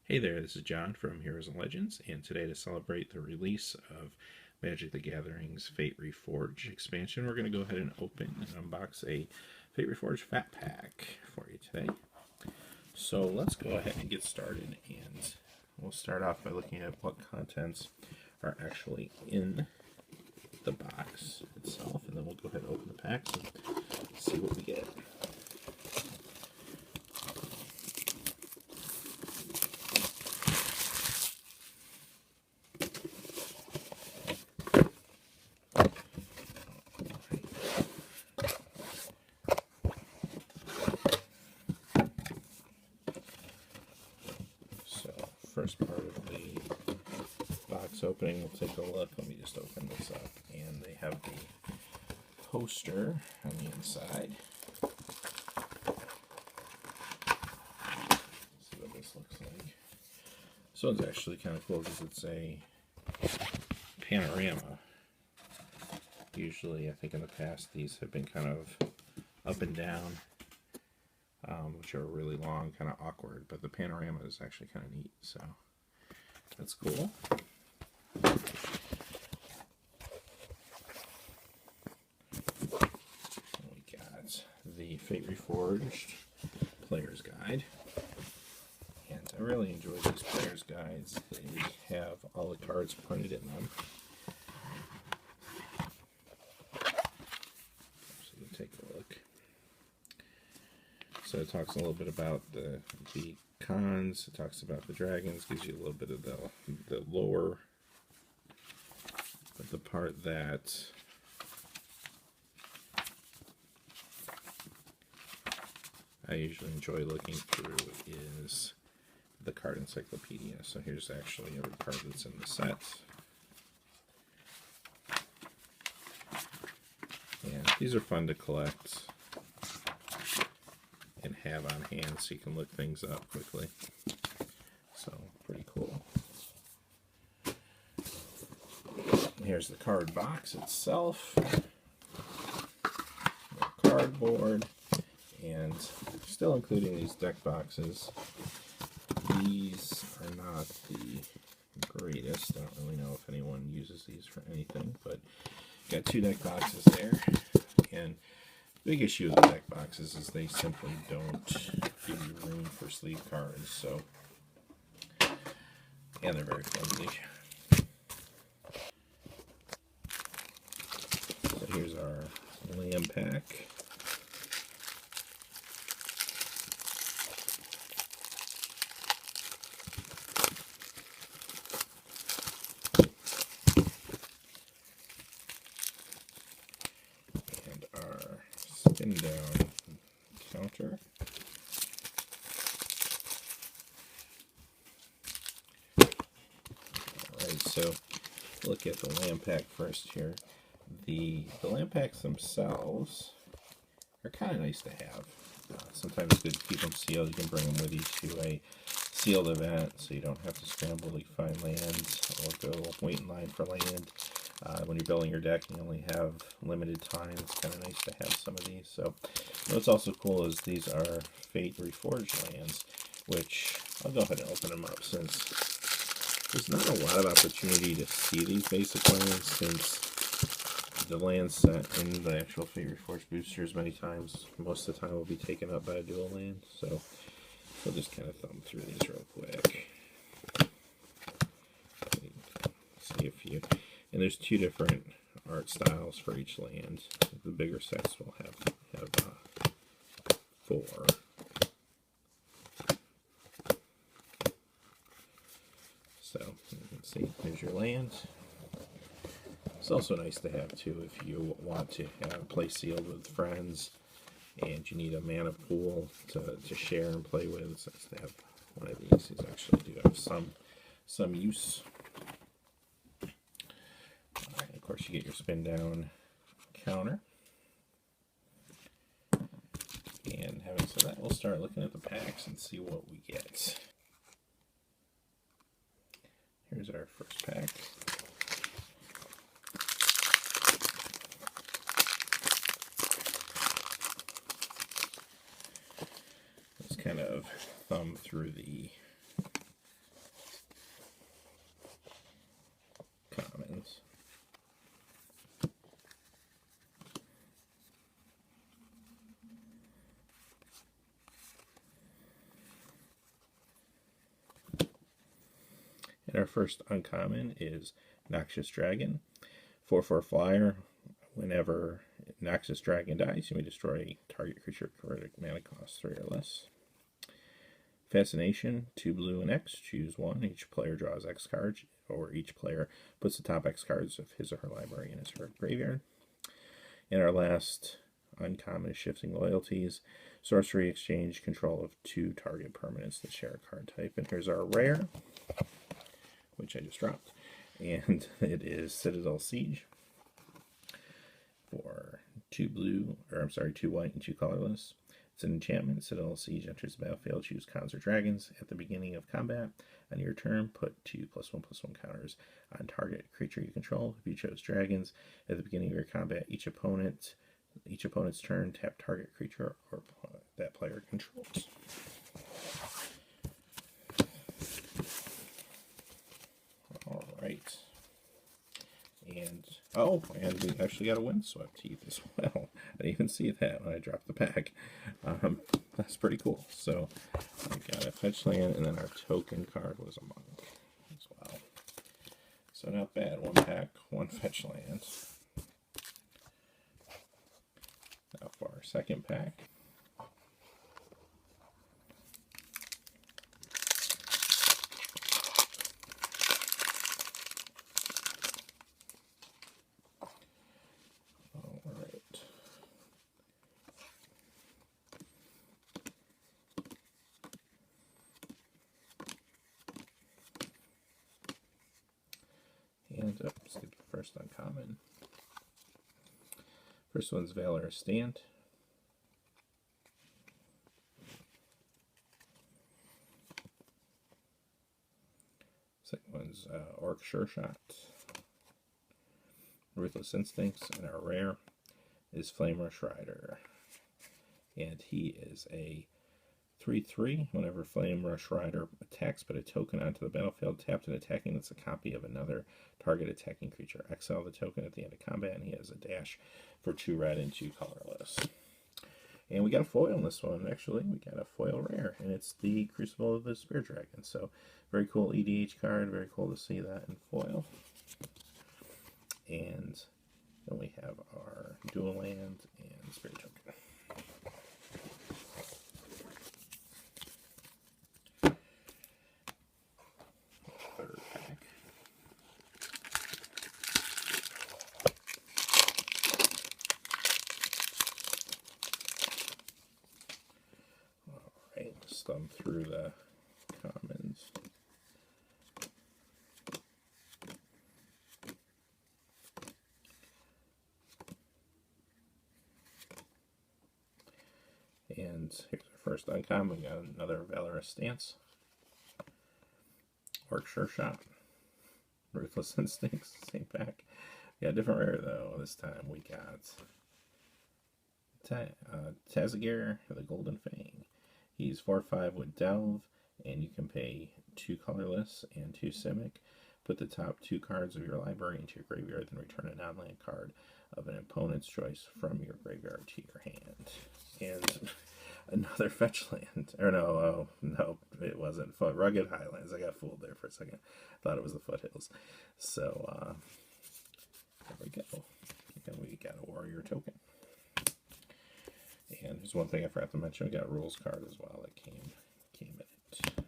Hey there, this is John from Heroes and Legends, and today to celebrate the release of Magic the Gathering's Fate Reforged expansion, we're going to go ahead and open and unbox a Fate Reforged Fat Pack for you today. So let's go ahead and get started, and we'll start off by looking at what contents are actually in the box itself, and then we'll go ahead and open the packs and see what we get. First part of the box opening, we'll take a look. Let me just open this up, and they have the poster on the inside. Let's see what this looks like. This one's actually kind of cool because it's a panorama. Usually, I think in the past, these have been kind of up and down, which are really long, kind of awkward, but the panorama is actually kind of neat, so that's cool. We got the Fate Reforged Player's Guide, and I really enjoy these Player's Guides. They have all the cards printed in them. So we'll take a look. So it talks a little bit about the cons, it talks about the dragons, gives you a little bit of the lore, but the part that I usually enjoy looking through is the card encyclopedia. So here's actually every card that's in the set. And these are fun to collect and have on hand so you can look things up quickly. So, pretty cool. Here's the card box itself. Cardboard. And still including these deck boxes. These are not the greatest. I don't really know if anyone uses these for anything, but got two deck boxes there. And big issue with the deck boxes is they simply don't give you room for sleeve cards, so, and they're very flimsy. So here's our land pack. And our spin down counter. Alright, so look at the land pack first here. The land packs themselves are kind of nice to have. Sometimes it's good to keep them sealed. You can bring them with you to a sealed event so you don't have to scramble to find lands or go wait in line for land. When you're building your deck and you only have limited time, it's kind of nice to have some of these. So what's also cool is these are Fate Reforged lands, which I'll go ahead and open them up since there's not a lot of opportunity to see these basic lands, since the land set in the actual Fate Reforged boosters many times, most of the time, will be taken up by a dual land. So we'll just kind of thumb through these real quick. See if you... And there's two different art styles for each land. The bigger sets will have 4. So you can see, there's your land. It's also nice to have too if you want to play sealed with friends and you need a mana pool to share and play with. It's nice to have one of these. These actually do have some use. Alright, of course you get your spin down counter. And having said that, we'll start looking at the packs and see what we get. Here's our first pack. Let's kind of thumb through the And our first uncommon is Noxious Dragon. 4/4 flyer. Whenever Noxious Dragon dies, you may destroy target creature critic mana cost 3 or less. Fascination, 2 blue and X, choose one. Each player draws X cards, or each player puts the top X cards of his or her library in his or her graveyard. And our last uncommon is Shifting Loyalties. Sorcery, exchange control of 2 target permanents that share a card type. And here's our rare, which I just dropped. And it is Citadel Siege. For 2 white and 2 colorless. It's an enchantment. Citadel Siege enters the battlefield. Choose cons or dragons. At the beginning of combat, on your turn, put 2+1/+1 counters on target creature you control. If you chose dragons, at the beginning of your combat, each opponent's turn, tap target creature or that player controls. All right. And we actually got a Windswept Heath as well. I didn't even see that when I dropped the pack. That's pretty cool. So I got a Fetchland, and then our token card was a Monk as well. So not bad. 1 pack, 1 Fetchland. Now for our second pack. And skip the first uncommon. First one's Valorous Stand. Second one's Orc Sure Shot. Ruthless Instincts. And our rare is Flame Rush Rider. And he is a 3/3. Whenever Flame Rush Rider attacks, put a token onto the battlefield, tapped and attacking. That's a copy of another target attacking creature. Exile the token at the end of combat, and he has a dash for 2 red and 2 colorless. And we got a foil in this one, actually. We got a foil rare, and it's the Crucible of the Spear Dragon. So, very cool EDH card. Very cool to see that in foil. And then we have our Dual Land and Spirit Token. Third pack. Alright, let's thumb through the commons. And here's our first uncommon. We got another Valorous Stance. Orc Sure Shot. Ruthless Instincts, same pack. We got a different rare though. This time we got Tazagir, the Golden Fang. He's 4/5 with Delve, and you can pay 2 colorless and 2 Simic. Put the top 2 cards of your library into your graveyard, then return a non-land card of an opponent's choice from your graveyard to your hand. And another Fetchland. Or no, it wasn't. Rugged Highlands. I got fooled there for a second. Thought it was the Foothills. So, there we go. And we got a Warrior Token. And there's one thing I forgot to mention. We got a Rules card as well that came in it.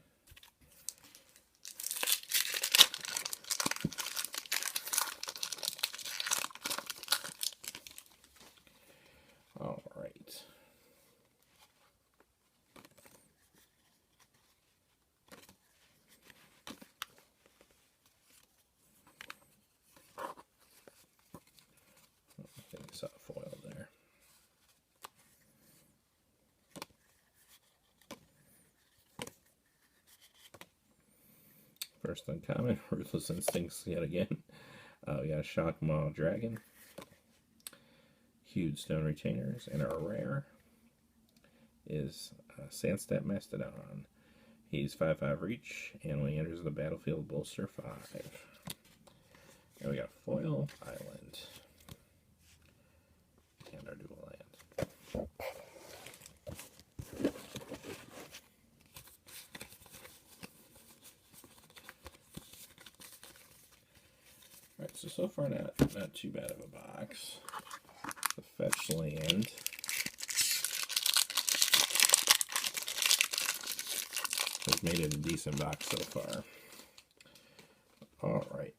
All right. I think I saw a foil there. First uncommon, Ruthless Instincts yet again. We got a Shockmaw Dragon. Huge Stone Retainers, and our rare is Sandstep Mastodon. He's 5/5 reach, and when he enters the battlefield, bolster 5. And we got Foil Island and our Dual Land. So far not too bad of a box. The Fetchland. We've made it a decent box so far. All right.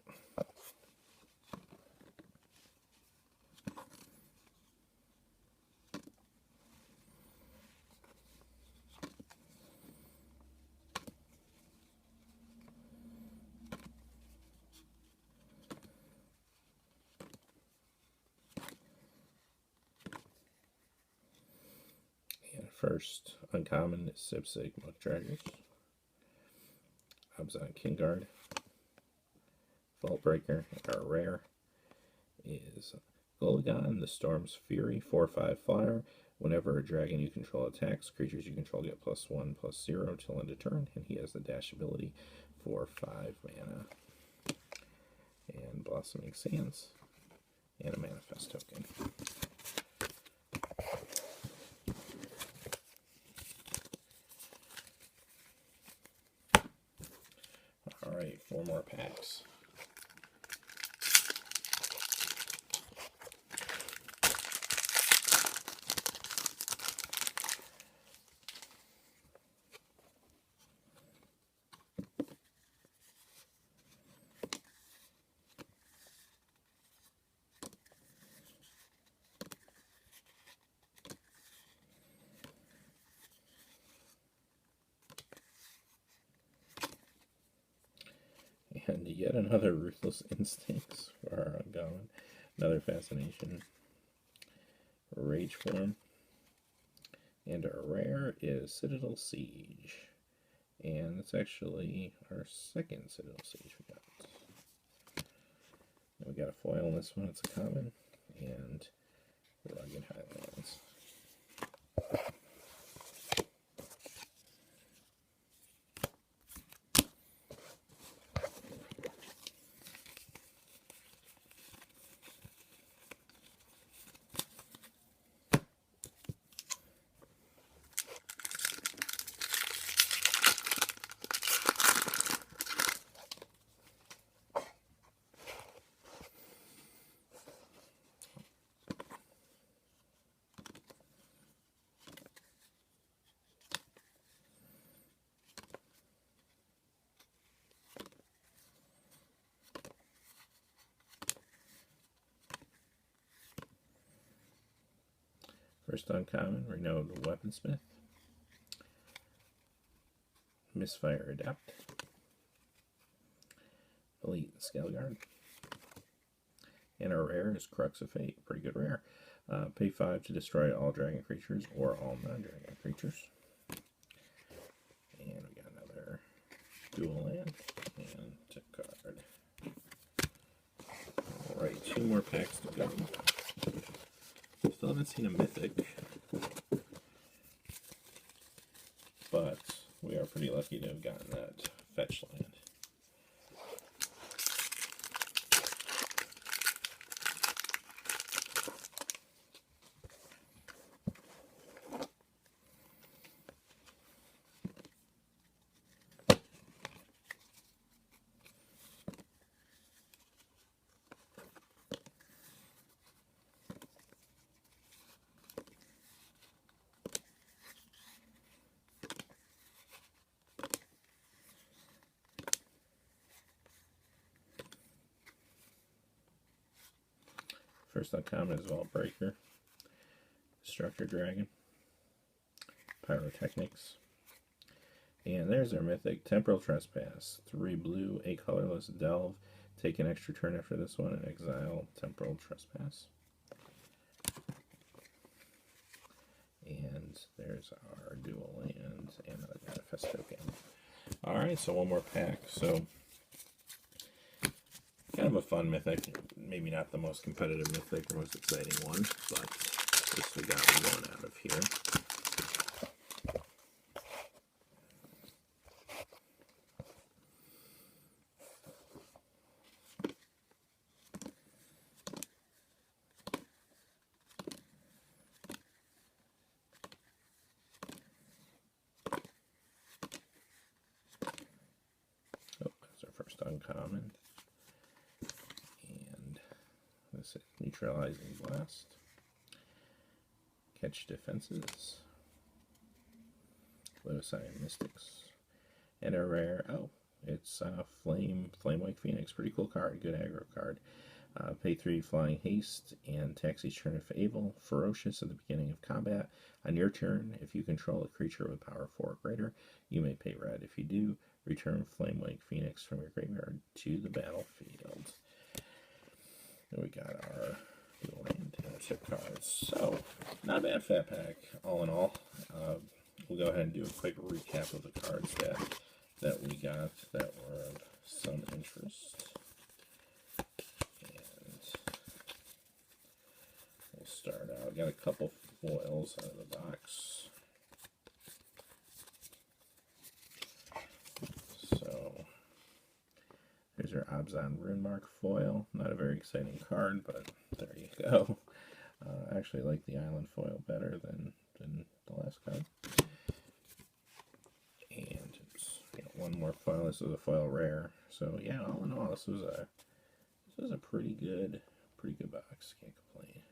First uncommon is Sipsig Muckdraggers. Abzan Kingguard. Vaultbreaker. Our rare is Gulligan, the Storm's Fury, 4/5 flyer. Whenever a dragon you control attacks, creatures you control get +1/+0 till end of turn, and he has the dash ability for 5 mana. And Blossoming Sands, and a Manifest token. Alright, 4 more packs. And yet another Ruthless Instincts for our uncommon. Another Fascination. Rage Form. And our rare is Citadel Siege. And it's actually our second Citadel Siege we got. And we got a foil in this one, it's a common. And Rugged Highlands. First uncommon, Renowned Weaponsmith. Misfire Adept. Elite Scaleguard. And our rare is Crux of Fate. Pretty good rare. Pay 5 to destroy all dragon creatures or all non-dragon creatures. And we got another dual land and tip card. Alright, 2 more packs to go. Still haven't seen a Mythic, but we are pretty lucky to have gotten that Fetchland. First uncommon is Vaultbreaker, Destructor Dragon, Pyrotechnics, and there's our Mythic, Temporal Trespass, 3 blue, a colorless, delve, take an extra turn after this one, and exile Temporal Trespass. And there's our dual land and another Manifest token. Alright, so 1 more pack. So kind of a fun Mythic, maybe not the most competitive Mythic or most exciting one, but at least we got one out of here. Oh, that's our first uncommon. Neutralizing Blast. Catch Defenses. Lotusine Mystics. And a rare, oh, it's Flame-Like Phoenix. Pretty cool card, good aggro card. Pay 3 Flying Haste and tax each turn if able. Ferocious at the beginning of combat. On your turn, if you control a creature with power 4 or greater, you may pay red. If you do, return Flame-Like Phoenix from your graveyard to the battlefield. Then we got our dual land tip cards. So, not a bad fat pack, all in all. We'll go ahead and do a quick recap of the cards that we got that were of some interest. Start out. Got a couple foils out of the box. So here's our Abzan Runemark foil. Not a very exciting card, but there you go. I actually like the island foil better than the last card. And it's one more foil. This is a foil rare. So yeah, all in all, this was a pretty good box. Can't complain.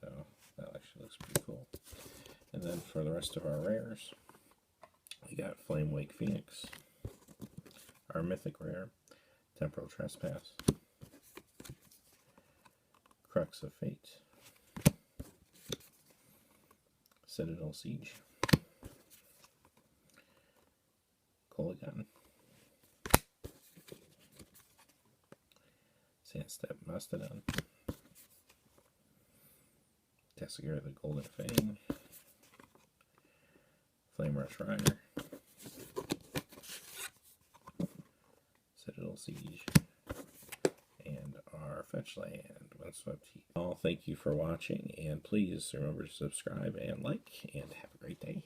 So that actually looks pretty cool. And then for the rest of our rares, we got Flame-Like Phoenix, our mythic rare, Temporal Trespass, Crux of Fate, Citadel Siege, Kolaghan, Sandstep Mastodon, Tessiger the Golden Fang, Flame Rush Rider, Citadel Siege, and our Fetchland Windswept Heath. All, thank you for watching, and please remember to subscribe and like, and have a great day.